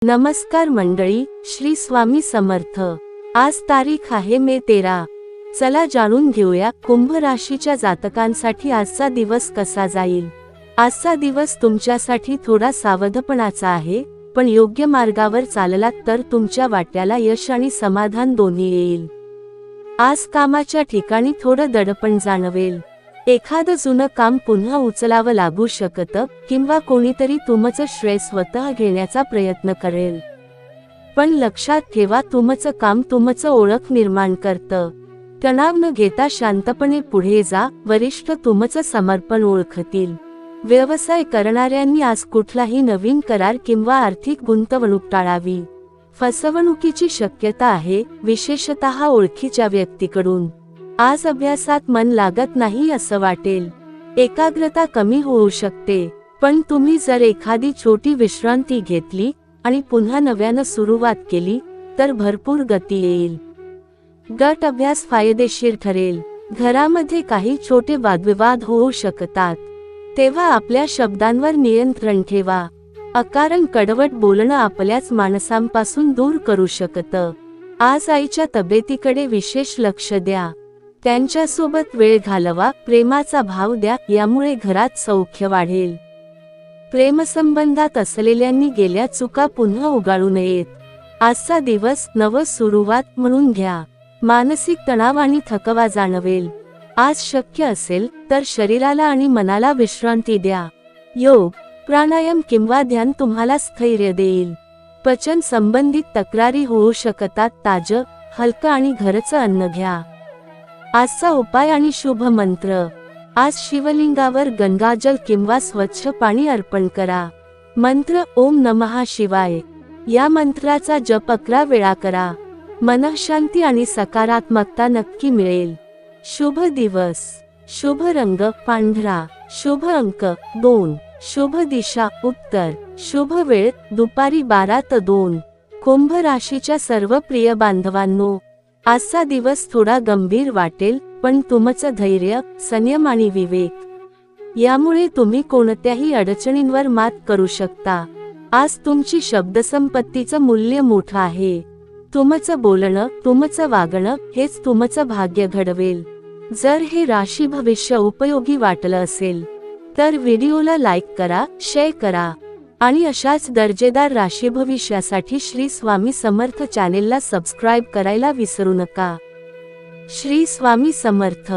नमस्कार मंडळी, श्री स्वामी समर्थ। आज तारीख आहे मे 13। चला जाणून घेऊया कुंभ राशीच्या जातकांसाठी आजचा दिवस कसा जाईल। आजचा दिवस तुमच्यासाठी थोडा सावधपणाचा आहे, पण योग्य मार्गावर चाललात तर तुमच्या वाट्याला यश आणि समाधान दोन्ही येईल। आज कामाच्या ठिकाणी थोडं दडपण जाणवेल। एखादं जुनं काम पुन्हा उचलावं लागू शकतं किंवा कोणीतरी तुमचं श्रेय स्वतः घेण्याचा प्रयत्न करेल। पण लक्षात ठेवा, तुमचं काम तुमचं ओळख निर्माण करतं। तणाव न घेता शांतपणे पुढे जा, वरिष्ठ तुमचं समर्पण ओळखतील। व्यवसाय करणाऱ्यांनी आज कुठलाही नवीन करार किंवा आर्थिक गुंतवणूक टाळावी। फसवणुकीची शक्यता आहे, विशेषतः ओळखीच्या व्यक्तीकडून। आज अभ्यासात मन लागत नाही असं वाटेल। एकाग्रता कमी होऊ शकते, पण तुम्ही जर एखादी छोटी विश्रांती घेतली आणि पुन्हा नव्यानं सुरुवात केली तर भरपूर गती येईल। गट अभ्यास फायदेशीर ठरेल। घरामध्ये काही छोटे वादविवाद होऊ शकतात, तेव्हा आपल्या शब्दांवर नियंत्रण ठेवा। अकारण कडवट बोलणं आपल्याच माणसांपासून दूर करू शकतं। आज आईच्या तब्येतीकडे विशेष लक्ष द्या, त्यांच्यासोबत वेळ घालवा, प्रेमाचा भाव द्या, यामुळे घरात सौख्य वाढेल। प्रेमसंबंधात असलेल्यांनी गेल्या चुका पुन्हा उगाळू नयेत। आजचा दिवस नव सुरुवात म्हणून घ्या। मानसिक तणाव आणि थकवा जाणवेल। आज शक्य असेल तर शरीराला आणि मनाला विश्रांती द्या। योग, प्राणायाम किंवा ध्यान तुम्हाला स्थैर्य देईल। पचन संबंधित तक्रारी होऊ शकतात, ताजं, हलकं आणि घरचं अन्न घ्या। आजचा उपाय आणि शुभ मंत्र। आज शिवलिंगावर गंगाजल किंवा स्वच्छ पाणी अर्पण करा। मंत्र ओम नमः शिवाय। या मंत्राचा जप 11 वेळा करा। मनःशांती आणि सकारात्मकता नक्की मिळेल। शुभ दिवस, शुभ रंग पांढरा, शुभ अंक 2, शुभ दिशा उत्तर, शुभ वेळ दुपारी 12 ते 2। कुंभ राशीच्या सर्व प्रिय बांधवांनो, आजचा दिवस थोडा गंभीर वाटेल, पण तुमचं धैर्य, संयम आणि विवेक यामुळे तुम्ही कोणत्याही अडचणींवर मात करू शकता। आज तुमची शब्दसंपत्तीचं मूल्य मोठं आहे। तुमचं बोलणं, तुमचं वागणं हेच तुमचं भाग्य घडवेल। जर हे राशी भविष्य उपयोगी वाटलं असेल तर व्हिडिओला लाईक करा, शेअर करा आणि अशाच दर्जेदार राशी भविष्यासाठी श्री स्वामी समर्थ चॅनेलला सबस्क्राईब करायला विसरू नका। श्री स्वामी समर्थ।